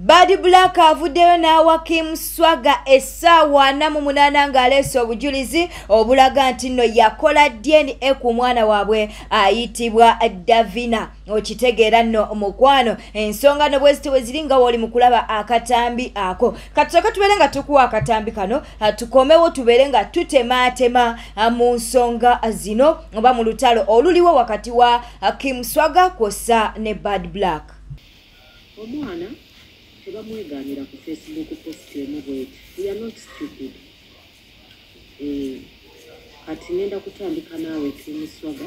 Bad Black avuddeyo n'awa Kim Swaga essaawa 48 ng'aleese obujulizi obulaga nti nno yakola DNA ku mwana waabwe ayitibwa Davina. Okitegeera nno mukwano ensonga no bweziti weziri nga woli mu kulaba akatambi ako. Katusoka tubeere nga tukuwa akatambi kano tukomewo tubeere nga tutemaatema mu nsonga zino oba mu lutalo oluliwo wakati wa Kim Swaga kwossa ne Bad Black. Omwana tebamweganira ku Facebook post emu bweti. We are not stupid. Kati ngenda kutandika naawe Kim Swaga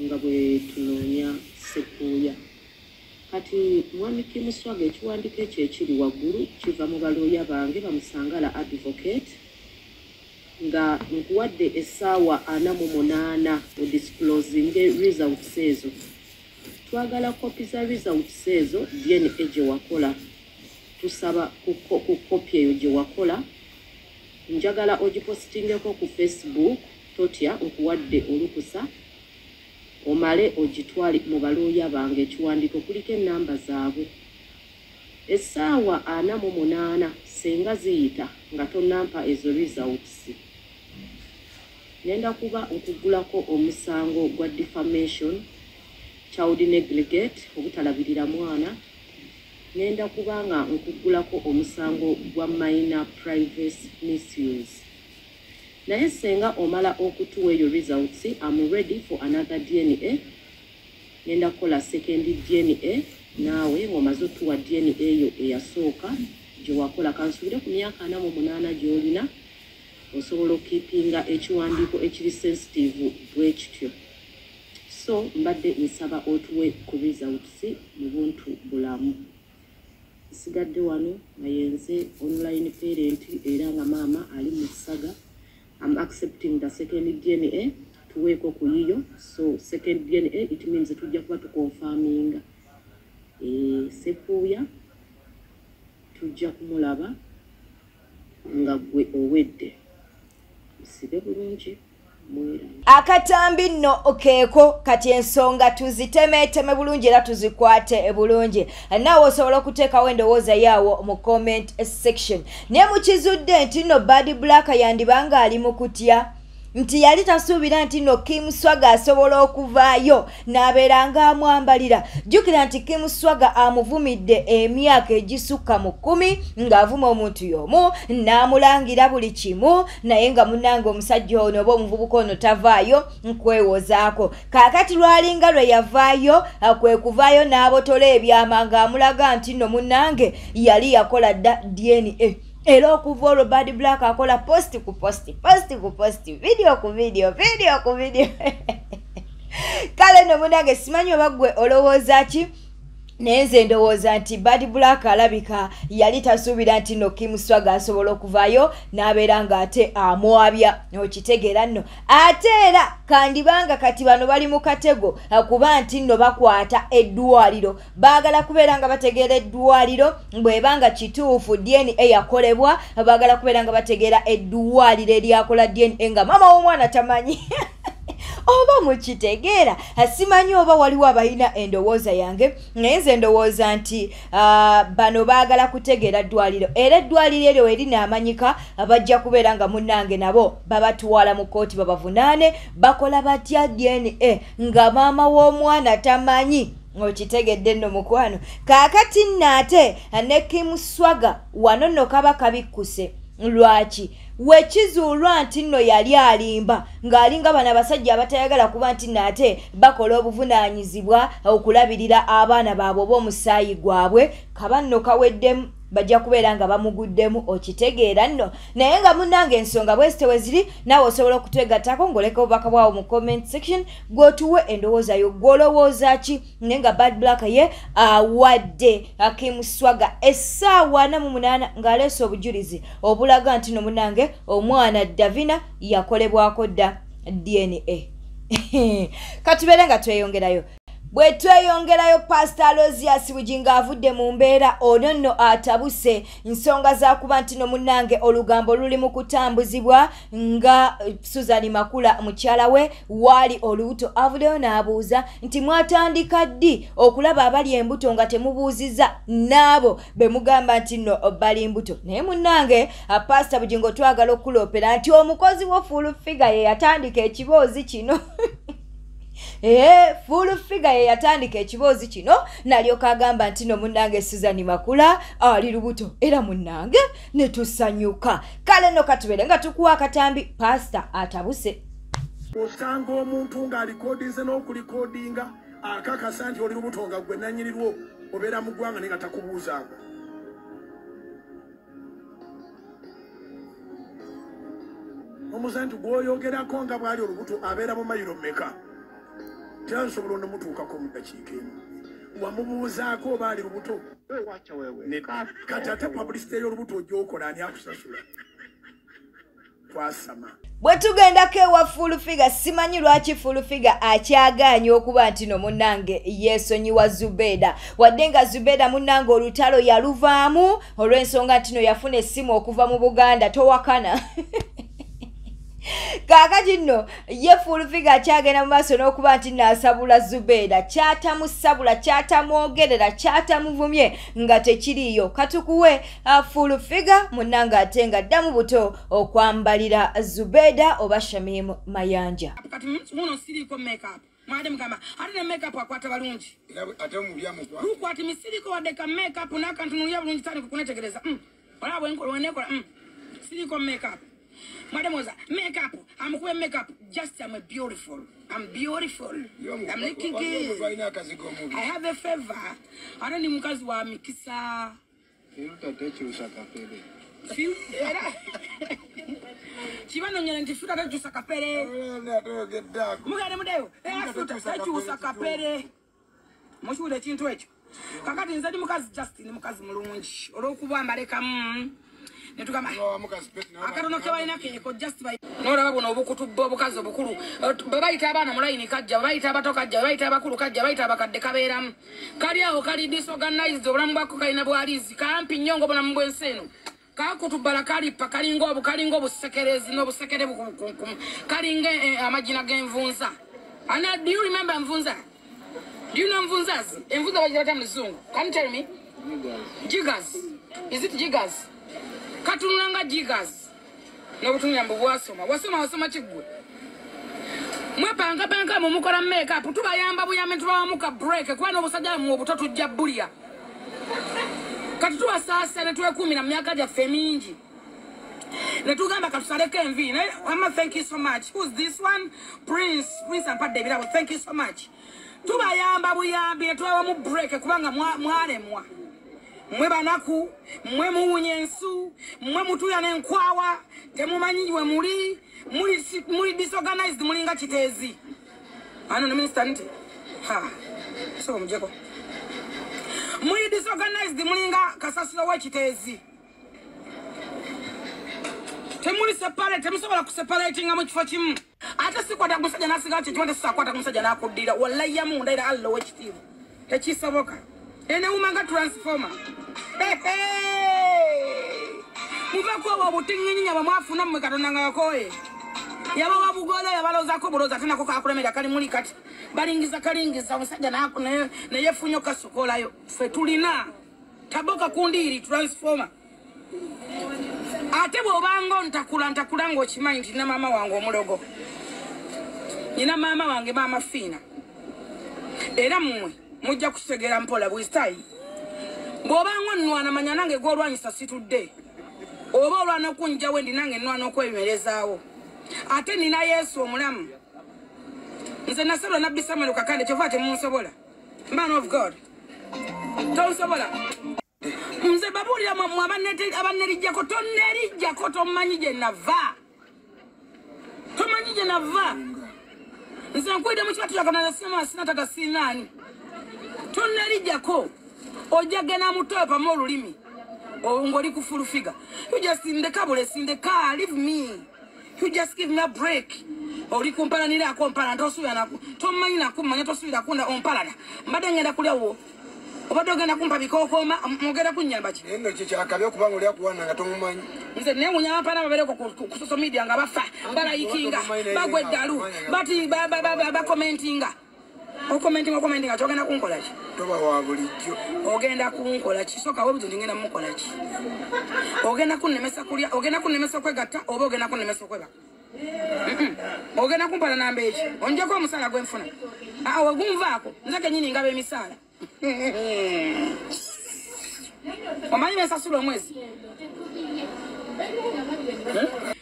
nga bwe tunoonya Sepuya. Kati mwami Kim Swaga ekiwandiiko ekyo ekiri waggulu kiva mu balooya bange bamusangala advocate nga nkuwadde essaawa 48 odisclosing results ezo. Twagala kopi za results ezo DNA gye wakola. Tusaba ku kopi eyo gye wakola. Njagala ogipostingeko ku Facebook totya nkuwadde olukusa. Omale ogitwali mu balooya bange ekiwandiiko kuliko ennamba zaabwe. Essaawa 48 senga ziyita nga tonnampa ezo results. Nenda kuba okugulako omusango gwa defamation, child negligence, obutalabirira mwana. Nenda kubanga okugulako omusango gwa minor privacy misuse. Naye senga omala okutuwa eyo results, I'm ready for another DNA. Nenda kola second DNA nawe ngomaze otuwa DNA eyo eyasooka gye wakola kansubire ku myaka 48 gy'olina osobola okipinga ekiwandiiko ekiri sensitive bwekityo. So mbadde nsaba otuwe ku results mu buntu bulamu. Nsigadde wano nayenze online parent era nga maama ali mu Saga. I'm accepting the second DNA tuweeko ku yiyo. So second DNA it means tujja kuba tukonfaminga Sepuya tujja kumulaba nga gwe owedde. Sibe bulungi mwera. Akatambi nno okeeko kati ensonga tuzitemeeteme bulungi era tuzikwate bulungi. Naawe osobola okuteekawo endowooza yaawo mu comment section. Naye mukizudde nti nno Bad Black yandibanga ali mu kutya nti yali tasuubira nti nno Kim Swaga asobola okuvaayo n'abeeranga amwambalira. Jjukira nti Kim Swaga amuvumidde emyaka egisukka mu 10 ng'avuma omuntu y'omu n'amulangira buli kimu naye nga munnange omusajja ono oba omuvubuka ono tavaayo nkwewozaako. Kaakati lwalinga lwe yavaayo kwe kuvaayo n'abotola ebyama ng'amulaga nti nno munnange yali yakola DNA. Era okuva olwo Bad Black akola post ku post, video ku video. Kale no munange simanyi oba gwe olowooza ki? Nenze ndowooza nti Bad Black alabika yali tasuubira nti no Kim Swaga asobola okuvaayo n'abeera nga ate amwabya. Okitegeera nno ate era kandibanga kati bano bali mu katego kuba nti nno bakwata eddwaliro baagala kubeera nga bategeera eddwaliro bwebanga kituufu DNA yakolebwa baagala kubeera nga bategeera eddwaliro eryakola DNA nga mama w'omwana tamanyi. Oba mukitegeera asimanyi oba waliwo abalina endowooza yange naye nze ndowooza nti bano baagala kutegeera ddwaliro era eddwaliro eryo erinaamanyika bajja kubeera nga munnange nabo babatwala mu kooti babavunaane bakola batya DNA nga maama w'omwana tamanyi. Okitegedde nno mukwano. Kaakati nnaate ne Kim Swaga wano nno kaba kabikkuse. Lwaki wekizuulwa nti nno yali alimba ng'alinga bano abasajja abatayagala kuba nti nate bakola obuvunaanyizibwa okulabirira abaana baabwe oba omusaayi gwabwe kaba nno kaweddemu bajja kubeera nga bamuguddemu. Okitegeera nno naye nga munnange ensonga bwezite weziri naawe osobola okutwegattako ng'oleka obubaka bwawo mu comment section gw'otuwe endowooza yo gw'olowooza ki. Naye nga Bad Black ye awadde Kim Swaga essaawa 48 ng'aleese obujulizi obulaga nti no munnange omwana Davina yakolebwako dda DNA. Katubeere nga tweyongerayo. bwe tweyongerayo Pastor Aloysius Bujinga avudde mu mbeera ono nno atabuse nsonga za kuba nti no munnange olugambo luli mu kutambuzibwa nga Susan Makula mukyala we wali olubuto avuddeyo n'abuuza nti mwatandika ddi okulaba abali embuto nga temubuuziza n'abo be mugamba nti nno bali mbuto naye munnange Pastor Bujinga twagala okuloopera nti omukozi wo full figure ye yatandika ekiboozi kino full figure ye yatandika ekiboozi kino nalyoka agamba nti no munnange Susan Makula ali lubuto era munnange ne tusanyuka kale no katubere nga tukuwa akatambi Pastor atabuse osanga omuntu ng'alikodinze n'okulikodinga akakasa nti oli lubuto nga gwe nanyirirwo obeera mu ggwanga ne nga takubuuzaako omuzantu gw'oyogerako nga bwali olubuto abeera mu mayiro meka tyansobola onomutuukako mu ddakiika emu wamubuuzaako oba ali lubuto kati ate publicity y'olubuto ogyokola ani akusasula twasama bwe tugendako ewa full figure simanyi lwaki full figure akyagaanya okuba nti no munnange yeesonyiwa Zubeda wadde nga Zubeda munnange olutalo yaluvaamu olw'ensonga nti no yafuna essimu okuva mu Buganda towakana kaakati nno ye full figure akyagenda mu maaso n'okuba nti naasabula Zubeda kyatamusabula kyatamwogerera kyatamuvumye nga tekiriiyo katukuwe full figure munnange ate nga ddamu buto okwambalira Zubeda oba Shamim Mayanja kati muno siriko makeup mwade mugamba ate ne makeup akwata balungi ate omulyamu kwa lukwati misiriko wadde ka makeup n'akantu nulya bulungi tani kukunetegereza olaba wenekola siriko makeup Mademoiselle, makeup. I'm wearing makeup. Just I'm beautiful. I'm beautiful. I'm looking good. I have a favor. I don't even cause wa mikisa. Chibano nyana ntifuta tatu sakapere. Mugade mudeo. Futa tatu sakapere. Mushude chintu echo. Kakati nzadi mukazi Justin mukazi mulungi. Olokubamba leka netukama akatono kebalina keeko just by n'olaba buno obukutubba obukazi obukulu babayita abaana mulayini kajja babayita abato kajja babayita abakulu kajja babayita abakadde kabeeramu kali awo kali disorganized obulamu bwako kalina bwalizi kampi nnyo ng'obulamu bw'ensi eno kakutubbala kalipa kalinga obusekerezi n'obusekere kalinga amagina g'envunza ana do you remember envunza do you know envunzas envunza bagirata mu Luzungu can you tell me jiggers is it jiggers katunulanga jiggers n'obutunyambo wasoma kigwe mwepanga mu mukola makeup tubayamba buyambe tubawamuka break kuba n'obusajja mu obuto tujja bulya kati tubasaasa ne twekuumira mu myaka gyaffe mingi ne tugamba katusaleko envi Mama, thank you so much. Who's this one? Prince and Pat David. Thank you so much. Tubayamba buyambi ne tubawamu break kubanga mwalemwa mwe banaku mwe muunyensu mwe mutuya n'enkwawa temumanyi we muli disorganized mulinga kiteezi ano ne minister nti so mujeko muli disorganized mulinga kasasiro w'ekiteezi temuli separate temusobola kuseparatinga mu kifo kimu ate sikwata ku musajja n'asinga kyekiwonde sisakwata ku musajja n'akuddira wallahi yamunda era Allah w'ekitiibwa tekisoboka ene umanga transformer muvako wabutinginyinya bamwafuna mmwe Katonda nga yakoye yaba wabugole yabalozako buloza tena ko kakulemera kali muli kati balingiza omusajja ne yefunyo kasukolayo fe tulina taboka kundiri transformer ate bw'obanga ntakula ng'okimanyi nti nina maama wange omulogo nina maama wange maama fiina era mmwe mujja kutegeera mpola bwestayi bw'obanga nnwana manya nange gw'olwanyisa situdde oba olwana okunjawo endi nange nnwana okwemerezaawo ate nina Yesu omulamu nze nasalwa nabbi Samuel Kakande kyova temunsobola man of God tonsobola nze babulira mmwe abannerijjako tonnerijjako tomanyi gye nava nze nkwidde mu kibatu kyakana sina tata sinaani tonnerijjako ojja gena mutopa mu olulimi ng'oli ku full figure you just sindeka bule sindeka leave me You just give me a break. Oli kumpala nile akompala ntosuya na tomanyi na kumanya tosuya kunda ompala mbade ngenda kulya wo obado genda kumpa bikokoma mugenda kunyamba ki nno kikyakabye kubanga oli akuwana nga tomumanyi nze ne munyama pana babere ku social media nga bafa balayikinga bagwe dalu bati ba commentinga o commentinga togenda kunkola ki toba wa bulijjo ogenda kunkola ki soka webuzo ngenda mukola ki ogenda kunnemesa kulya ogenda kunnemesa kwegatta oba ogenda kunnemesa kweba ogenda kumpala nambe eki onjako omusala gwenfuna awe gumvaako nzake nyini ngabe emisala omanyi bensasula omwezi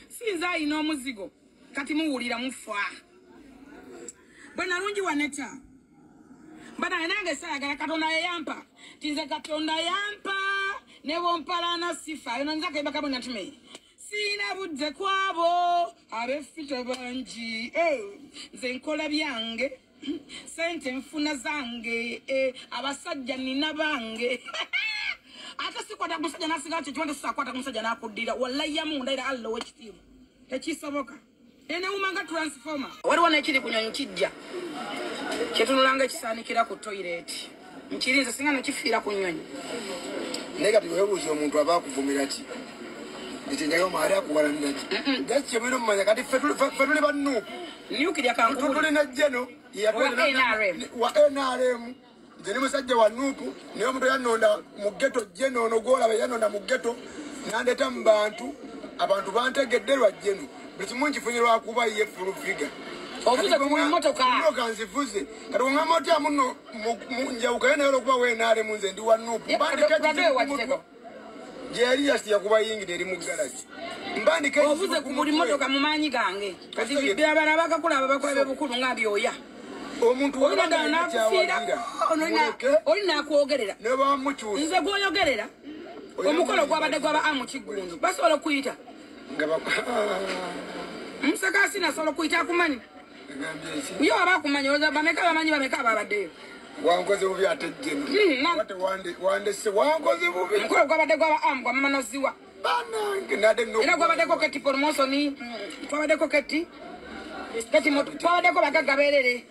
sinza ayina omuzigo kati muwulira mufa bwe nalungi waneta bana nange sayagala katonda yayampa tinze katonda yampa ne bompalana sifa yona nzake ebaka bwe natume sina budde kwabo abefita bangi nze nkola byange sente nfuna zange abasajja nina bange ate sikwata ku musajja nasiga kyo kyonde sisakwata ku musajja nakuddira wallahi yamunda era Allah wekitiibwa tekisoboka ene umanga transformer waliwo nekiri kunyonyi kijja kyetunulanga ekisaanikira ku toilet nkirinze singa nekifiira ku nyonyi naye kati webuuza omuntu aba akuvumira ki ekinyayo maali akuwalanira ki gasi kyemwina omumanya kati ffe tuli bannuupu nyukirya kankubuli tulina jeno wa NRM nze ni musajja wa nuupu naye omuntu yanonda mu ghetto jeno ono gwolaba yanonda mu ghetto nandeta mu bantu abantu bantegedde lwa jeno buli kimu nkifunirwa kuba ye full figure ovuze ku mmotoka nzivuze kati ongamba otya muno njawukayo naye olwokuba wa NRM nze ndi wa nuupu gyeyali yasiya kuba yingire eri mu galagi mbandika ovuze ku buli mmotoka mu maanyi gange kati byabala bakakulaba bakulaba bukulu nga byoya omuntu oli nakwogerera nze gwoyogerera omukolo gwabadde gwaba amu kiggundu basobola okuyita musakasi nasobola okuyita akumanyi yo aba akumanyi oza bameka bamanyi bameka ababaddeyo wankoze bubi ate jeno wandese wankoze bubi omukolo gwabadde gwaba amu gwa mama noziwa era gwabaddeko keti poromosoni twabaddeko keti twabaddeko bagagga berere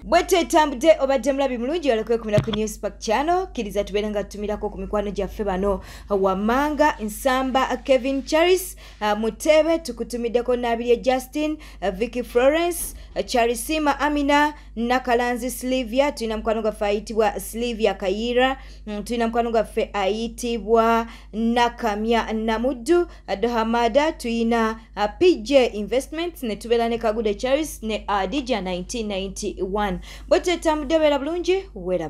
bwete etambudde obadde mulabi mulungi olekwekumira ku Newspark channel kiriza tubeere nga tutumirako ku mikwano gyaffe bano Wamanga Nsamba Kevin Charis Mutebe tukutumiddeko Nabirye Justin Vicky Florence Charisima Amina Nakalanzi Sylvia tulina mukwano gwaffe ayitibwa Sylvia Kayira tulina mukwano gwaffe ayitibwa Nakamya Namuddu Dohamada tulina PJ Investments ne tubeera ne Kagude Charis ne Adija 1991 bwete tambudde beera bulungi wera